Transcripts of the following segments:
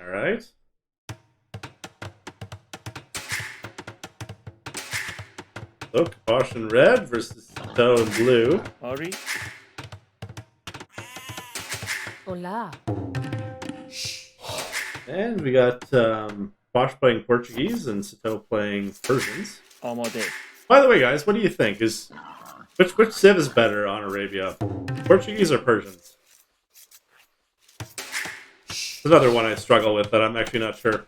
Alright. So, Capoch in red versus Sitaux in blue. Ori. Hola. And we got Capoch playing Portuguese and Sitaux playing Persians. Amade. By the way, guys, what do you think? Which civ is better on Arabia? Portuguese or Persians? There's another one I struggle with that I'm actually not sure.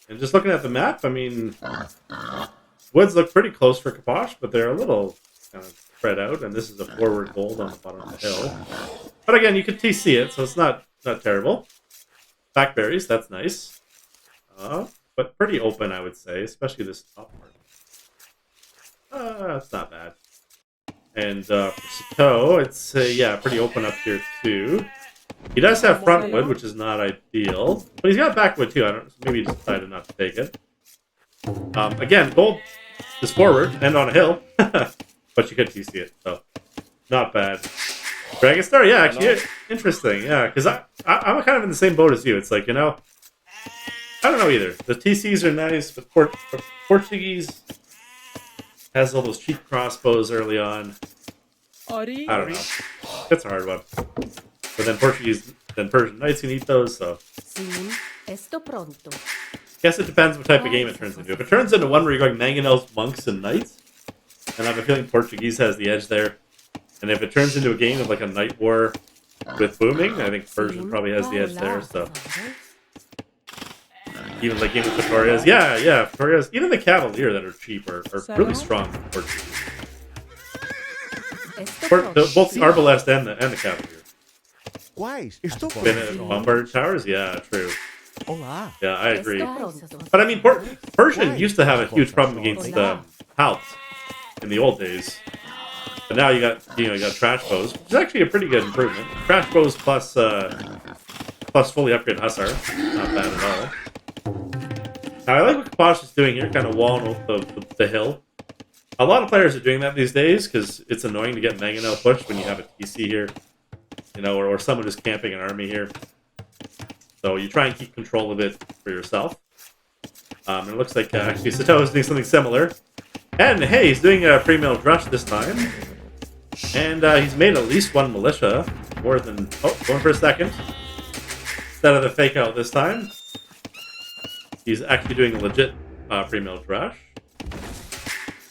And just looking at the map, I mean, woods look pretty close for Capoch, but they're a little kind of spread out, and this is a forward gold on the bottom of the hill. But again, you can TC it, so it's not terrible. Blackberries, that's nice. But pretty open, I would say, especially this top part. It's not bad. And for Sitaux, it's yeah, pretty open up here too. He does have front wood, which is not ideal, but he's got backwood too. Maybe he just decided not to take it. Again, gold is forward and on a hill, but you could TC it, so not bad. Dragon Star, yeah, actually interesting, yeah, because I'm kind of in the same boat as you. It's like, you know, I don't know either. The TCs are nice, but Portuguese has all those cheap crossbows early on. I don't know. It's a hard one. But then Portuguese, then Persian Knights can eat those, so. Guess it depends what type of game it turns into. If it turns into one where you're going mangonels, monks, and knights, then I have a feeling Portuguese has the edge there. And if it turns into a game of like a night war with booming, I think Persian probably has the edge there, so. Even like Game of Victorias. Yeah, Victorias. Even the Cavalier that are cheap are really strong in Portuguese. Both the Arbalest and the Cavalier. Bombard towers? Yeah, true. Yeah, I agree. But I mean, Persian used to have a huge problem against Halps in the old days. But now you got trash bows, which is actually a pretty good improvement. Trash bows plus fully upgraded hussar. Not bad at all. Now I like what Capoch is doing here, kind of walling the hill. A lot of players are doing that these days because it's annoying to get Mangonel pushed when you have a TC here. You know, or someone just camping an army here. So you try and keep control of it for yourself. And it looks like actually Sitaux is doing something similar. And hey, he's doing a pre-milled rush this time. And he's made at least one militia. More than... Oh, going for a second. Instead of the fake out this time. He's actually doing a legit pre-milled rush.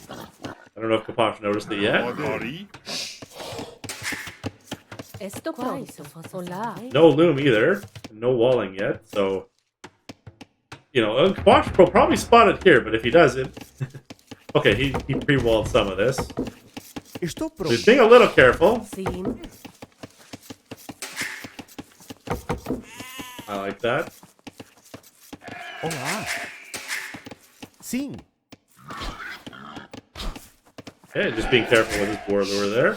I don't know if Capoch noticed it yet. No loom either. No walling yet, so... You know, Capoch will probably spot it here, but if he doesn't... Okay, he pre-walled some of this. So he's being a little careful. I like that. Okay, just being careful with his boar lure there.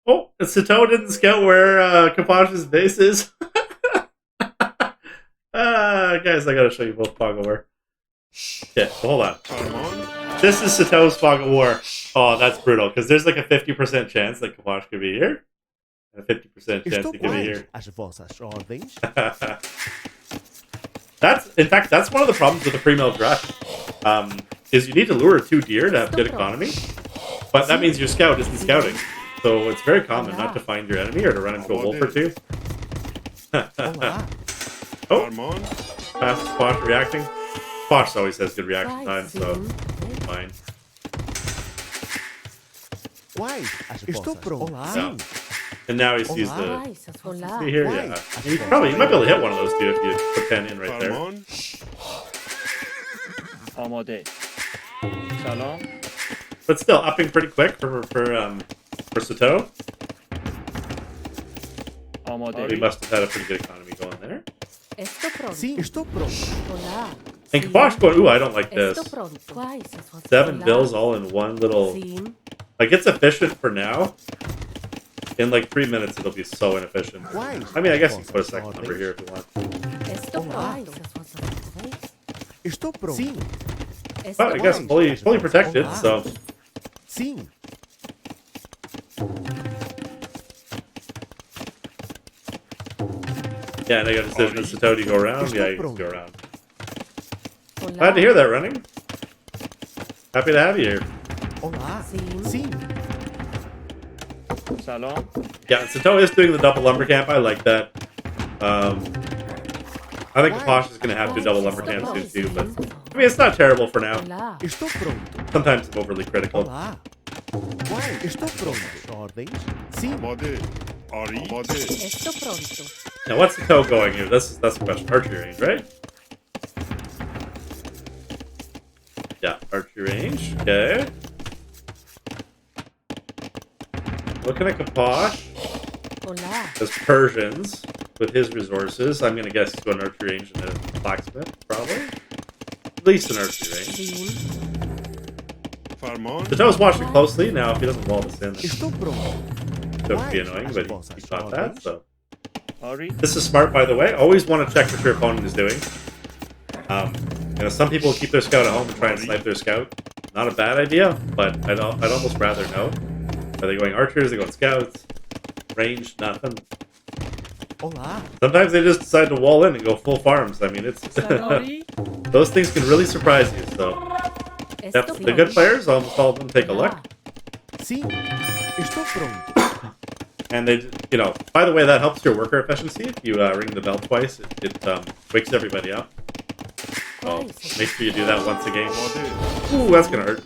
Oh, and Sitaux didn't scout where Capoch's base is. Guys, I gotta show you both Fog of War. Yeah, hold on. This is Sitau's Fog of War. Oh, that's brutal, because there's like a 50% chance that Capoch could be here. And a 50% chance he could be here. In fact, that's one of the problems with the pre-milled rush. Is you need to lure 2 deer to have good economy. But that means your scout isn't scouting. So it's very common not to find your enemy or to run into a wolf or 2. Oh, fast Capoch reacting. Capoch always has good reaction time, so fine. Yeah. And now he sees the... See here? Yeah. You might be able to hit one of those 2 if you put 10 in right there. But still, upping pretty quick for Sitaux. He must have had a pretty good economy going there. And Capoch going, ooh, I don't like this. 7 bills all in one little... Like, it's efficient for now. In like 3 minutes, it'll be so inefficient. I mean, I guess you can put a second number here if you want. But I guess fully protected, so Sim. Yeah, and I got a decision of Sitaux, do you go around? Yeah, you just go around. Hola. Glad to hear that, Running. Happy to have you here. Olá. Sim. Sim. Shalom. Yeah, Sitaux is doing the double lumber camp. I like that. I think Capoch is going to have to double lumber camp soon too, but I mean, it's not terrible for now. Hola. Estou pronto. Sometimes I'm overly critical. Olá. Uai, estou pronto. Ordens? Sim. Esto pronto. Now, what's Sitaux going here? That's the question. Archery range, right? Yeah, archery range. Okay. Looking at Capoch Hola. as Persians with his resources. I'm going to guess he's going archery range and a blacksmith, probably. At least an archery range. Sim. Sitaux's watching closely. Now, if he doesn't wall this in, Estou pronto. that would be annoying, but he got that, so. Ari. This is smart, by the way. Always want to check what your opponent is doing. You know, some people keep their scout at home and try and snipe their scout. Not a bad idea, but I'd almost rather know. Are they going archers? Are they going scouts? Range? Nothing. Olá. Sometimes they just decide to wall in and go full farms. I mean, it's Ari. those things can really surprise you. So, Esto the good players, almost all of them take a look. Sim. Estou pronto. And they, you know, by the way, that helps your worker efficiency. If you ring the bell twice, it wakes everybody up. Oh, make sure you do that once a game. Ooh, that's gonna hurt.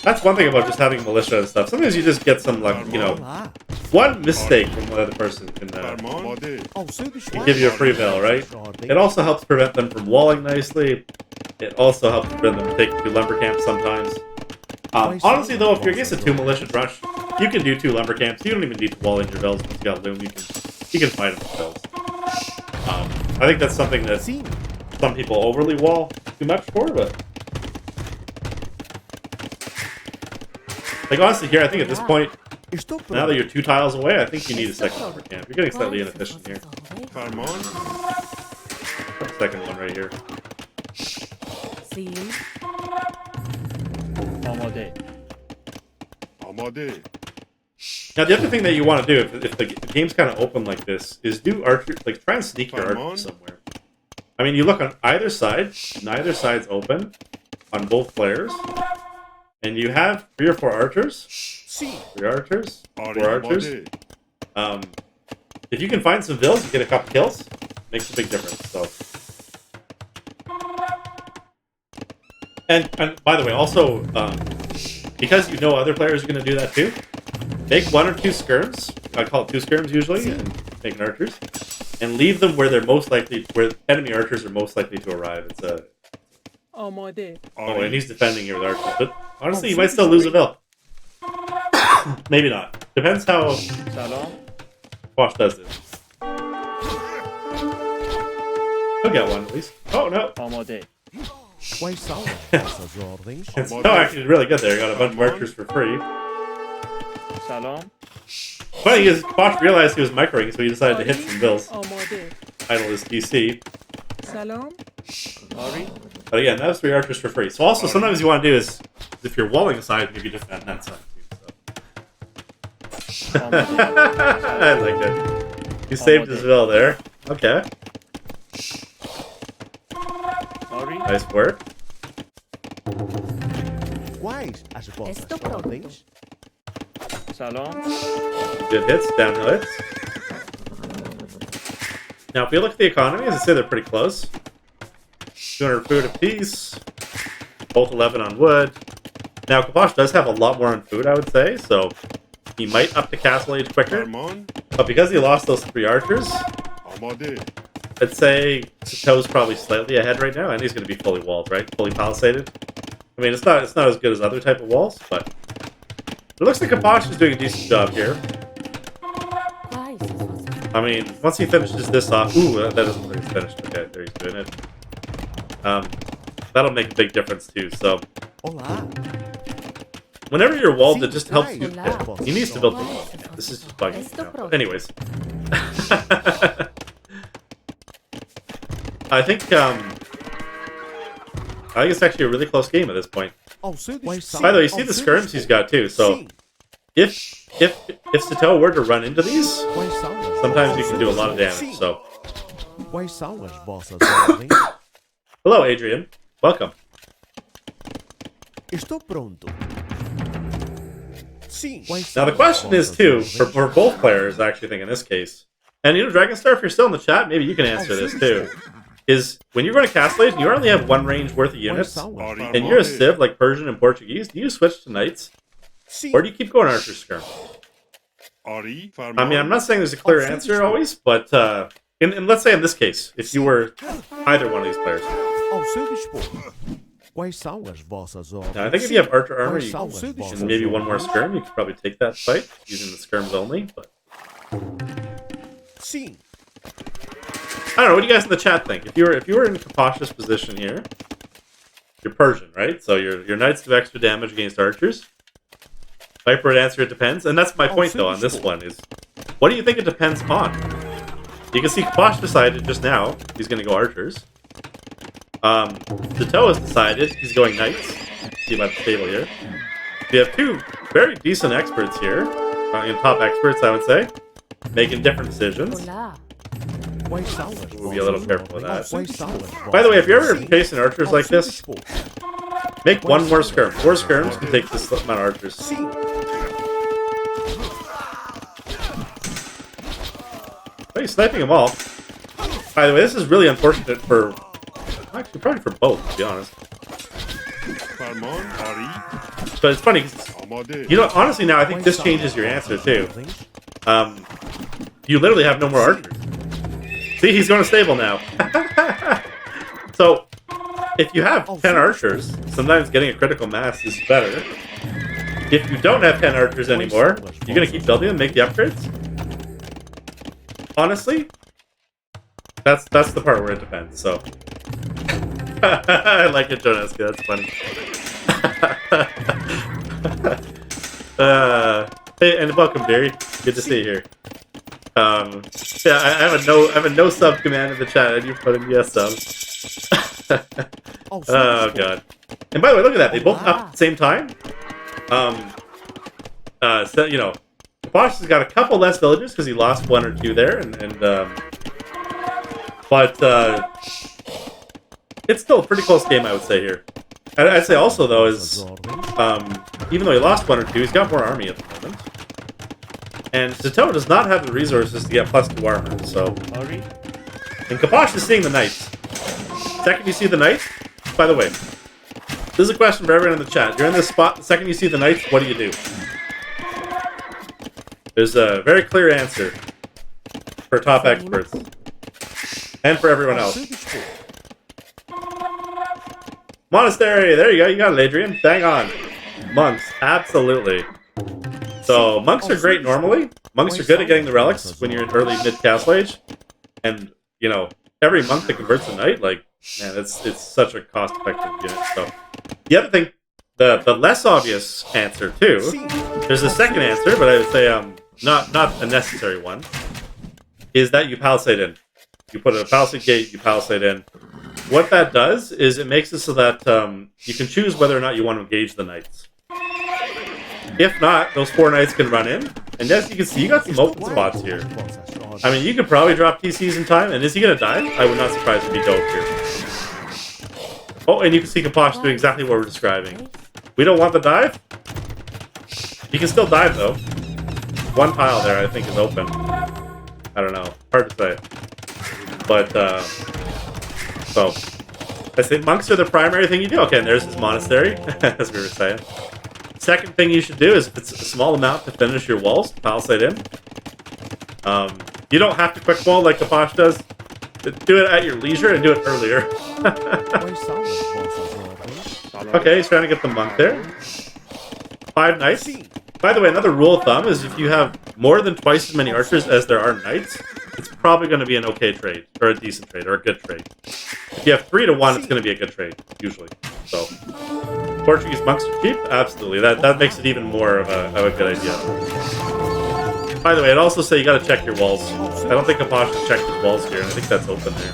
That's one thing about just having militia and stuff. Sometimes you just get some, like, you know, Olá. one mistake from the other person can Ao seu dispor. give you a free bell, right? It also helps prevent them from walling nicely. It also helps prevent them from taking two lumber camps sometimes. Honestly, though, if you're against a two militia rush, you can do two lumber camps. You don't even need to wall in your bells with Scout Loom. You can fight them with bells. I think that's something that Sim. some people overly wall too much for, but like honestly, here I think at this point, Estou now that pronto. you're 2 tiles away, I think you need a second lumber camp. You're getting slightly inefficient here. Second one right here. Sim. Amade. Now, the other thing that you want to do, if the game's kind of open like this, is do archer, like try and sneak your archer somewhere. I mean, you look on either side, neither side's open on both players, and you have 3 or 4 archers. Sim. 3 archers, 4 archers. If you can find some vills, you get a couple kills, makes a big difference. So, and by the way, also because you know other players are going to do that too. Make 1 or 2 skirms. I call it 2 skirms usually, and make archers, and leave them where they're most likely, where enemy archers are most likely to arrive. It's a Amade. oh, and he's defending here with archers, but honestly, you might still lose a vill. Maybe not. Depends how Shalom. Capoch does this. He'll get one at least. Oh no! Amade. Quais são essas ordens? And so actually really good there. Got a bunch of archers for free. Shalom. Funny is Capoch realized he was microing, so he decided to hit some bills. Amade. Idle is DC. Shalom. Ari. But again, that was 3 archers for free. So also, sometimes you want to do is, if you're walling a side, maybe defend that side too. So. I like it. He saved his bill there. Okay. Ari. Nice work. Quais as vossas Estou pronto. ordens? Shalom. Good hits, downhill hits. Now, if you look at the economy, as I say, they're pretty close. 200 food apiece. Both 11 on wood. Now, Capoch does have a lot more on food, I would say, so he might up the castle age quicker. But because he lost those 3 archers, I'd say Sitaux's probably slightly ahead right now, and he's going to be fully walled, right? Fully palisaded. I mean, it's not as good as other type of walls, but it looks like Capoch is doing a decent job here. I mean, once he finishes this off, ooh, that doesn't look like it's finished. Okay, there he's doing it. That'll make a big difference too. So, Olá. whenever you're walled, it just helps you. Hola. He needs to build the wall. Yeah, this is just bugging me now. But anyways, I think I think it's actually a really close game at this point. By the way, you see the skirms he's got too. So if Sitaux were to run into these, sometimes you can do a lot of damage. So hello, Adrian. Welcome. Now the question is too, for both players, I actually think in this case, and you know, Dragonstar, if you're still in the chat, maybe you can answer this too. Is when you're going to Castle Age and you only have one range worth of units, and you're a Civ like Persian and Portuguese, do you switch to Knights? Or do you keep going Archer Skirm? I mean, I'm not saying there's a clear answer always, but and let's say in this case, if you were either one of these players. Now, I think if you have Archer Armor and maybe one more Skirm, you could probably take that fight using the Skirms only, but... I don't know. What do you guys in the chat think? If you were in Capoch's position here, you're Persian, right? So your knights do extra damage against archers. Viper would answer it depends, and that's my point though on this one is, what do you think it depends on? You can see Capoch decided just now he's going to go archers. Sitaux has decided he's going knights. See by the table here. We have two very decent experts here, top experts I would say, making different decisions. We'll be a little careful with that. By the way, if you're ever facing archers like this, make one more skirm. 4 skirms can take this amount of archers. Oh, he's sniping them all. By the way, this is really unfortunate for... Actually, probably for both, to be honest. But it's funny, you know, honestly now, I think this changes your answer, too. You literally have no more archers. See, he's going to stable now. So, if you have 10 archers, sometimes getting a critical mass is better. If you don't have 10 archers anymore, you're going to keep building them, make the upgrades? Honestly, that's the part where it depends, so. I like it, Joneski, that's funny. Hey, and welcome, Barry. Good to see you here. Yeah, I have a no sub command in the chat, and you put in yes sub. Oh god! And by the way, look at that. They both up at the same time. So you know, Capoch has got a couple less villages because he lost 1 or 2 there, but it's still a pretty close game, I would say here. I'd say also though is even though he lost 1 or 2, he's got more army at the moment. And Sitaux does not have the resources to get +2 armor, so... And Capoch is seeing the knights. Second you see the knights... By the way, this is a question for everyone in the chat. You're in this spot, the second you see the knights, what do? There's a very clear answer for top experts. And for everyone else. Monastery! There you go, you got it, Adrian. Bang on. Monks, absolutely. So, monks are great normally. Monks are good at getting the relics when you're in early mid-castle age. And, you know, every monk that converts a knight, like, man, it's such a cost-effective unit. So, the other thing, the less obvious answer, too, there's a second answer, but I would say not a necessary one, is that you palisade in. You put a palisade gate, you palisade in. What that does is it makes it so that you can choose whether or not you want to engage the knights. If not, those 4 knights can run in. And as you can see, you got some open spots here. I mean, you could probably drop TCs in time. And is he going to dive? I would not surprise if he dove here. Oh, and you can see Capoch doing exactly what we're describing. We don't want the dive. He can still dive, though. 1 pile there, I think, is open. I don't know. Hard to say. But, so... I say monks are the primary thing you do. Okay, and there's his monastery, as we were saying. Second thing you should do is, if it's a small amount to finish your walls, palisade in. You don't have to quick wall like Capoch does. Do it at your leisure and do it earlier. Okay, he's trying to get the monk there. 5 knights. By the way, another rule of thumb is if you have more than twice as many archers as there are knights, it's probably going to be an okay trade, or a decent trade, or a good trade. If you have 3 to 1, it's going to be a good trade, usually. So, Portuguese monks are cheap? Absolutely. That makes it even more of a good idea. By the way, I'd also say you got to check your walls. I don't think Capoch has checked his walls here, and I think that's open there.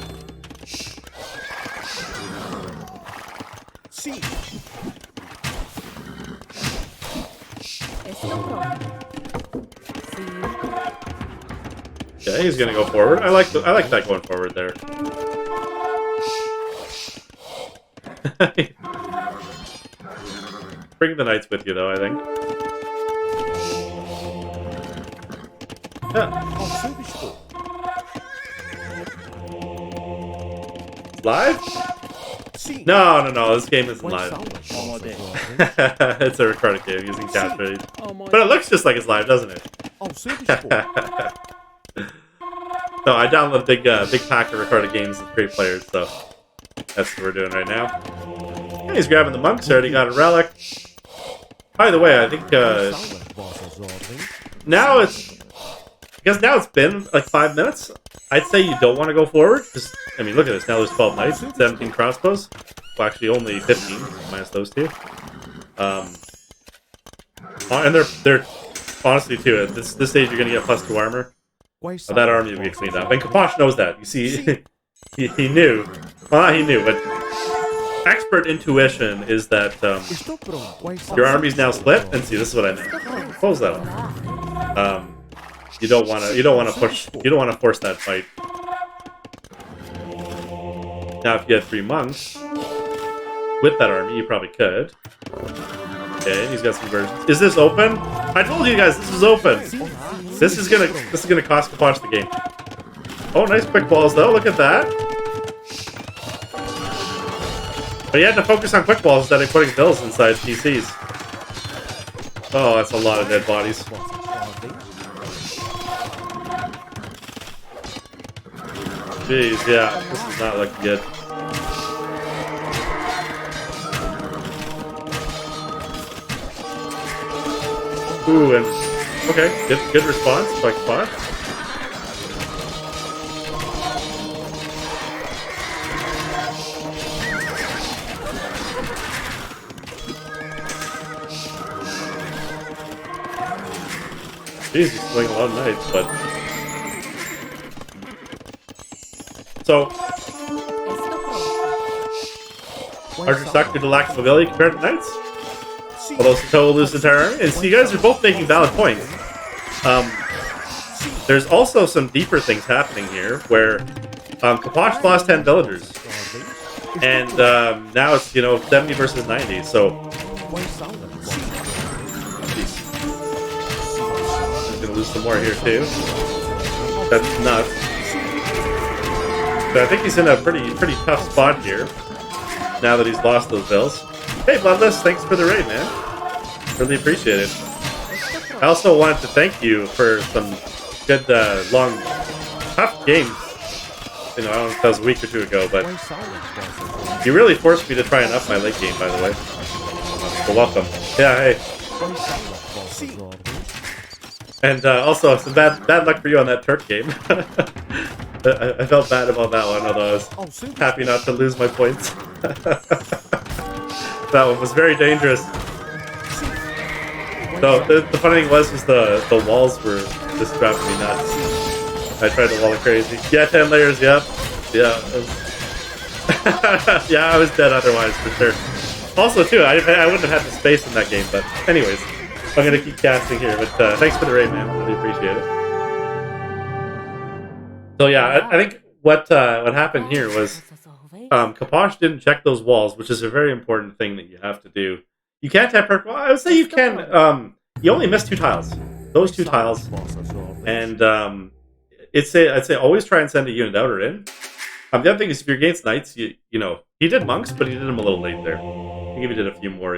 Esto pronto. Sí. Yeah, he's gonna go forward. I like that going forward there. Bring the knights with you, though, I think. Yeah. Live? No, this game isn't live. It's a recorded game using catchphrase. But it looks just like it's live, doesn't it? No, I download a big pack of recorded games with great players, so that's what we're doing right now. And he's grabbing the monks, already got a relic. By the way, I think now it's been like 5 minutes. I'd say you don't want to go forward, because I mean, look at this. Now there's 12 knights, 17 crossbows. Well, actually, only 15 minus those two. And they're honestly too. At this stage, you're gonna get +2 armor. That army will get cleaned up. And Capoch knows that. You see, he knew. Well, not he knew, but expert intuition is that your army's now split. And see, this is what I meant. Close that off. You don't want to force that fight. Now, if you had 3 monks with that army, you probably could. Okay, he's got some versions. Is this open? I told you guys this is open. This is gonna cost Capoch the game. Oh, nice quick balls though. Look at that. But you had to focus on quick balls instead of putting bills inside PCs. Oh, that's a lot of dead bodies. Jeez, yeah, this is not looking good. Ooh, and okay, good response by Capoch. Jeez, he's playing a lot of knights, but so Archer stuck due to lack of ability compared to knights. Although Sitaux will lose the entire army. And so you guys are both making valid points. There's also some deeper things happening here, where Capoch lost 10 villagers. And now it's, 70 versus 90, so he's gonna lose some more here too. That's nuts. So I think he's in a pretty tough spot here, now that he's lost those bills. Hey, Bloodless, thanks for the raid, man. Really appreciate it. I also wanted to thank you for some good, long, tough games. I don't know if that was a week or 2 ago, but you really forced me to try and up my late game, by the way. So welcome. Yeah, hey. And also, some bad luck for you on that Turk game. I felt bad about that one, although I was happy not to lose my points. That one was very dangerous. So the funny thing was the walls were just driving me nuts. I tried to wall it crazy. Yeah, 10 layers. Yep. Yeah. Yeah, I was dead otherwise for sure. Also, too, I wouldn't have had the space in that game. But anyways, I'm gonna keep casting here. But thanks for the raid, man. Really appreciate it. So yeah, I think what happened here was Capoch didn't check those walls, which is a very important thing that you have to do. You can't have perfect. Well, I would say you can. You only missed 2 tiles. Those 2 tiles, and I'd say always try and send a unit out or in. The other thing is if you're against knights, you know he did monks, but he did them a little late there. I think if he did a few more,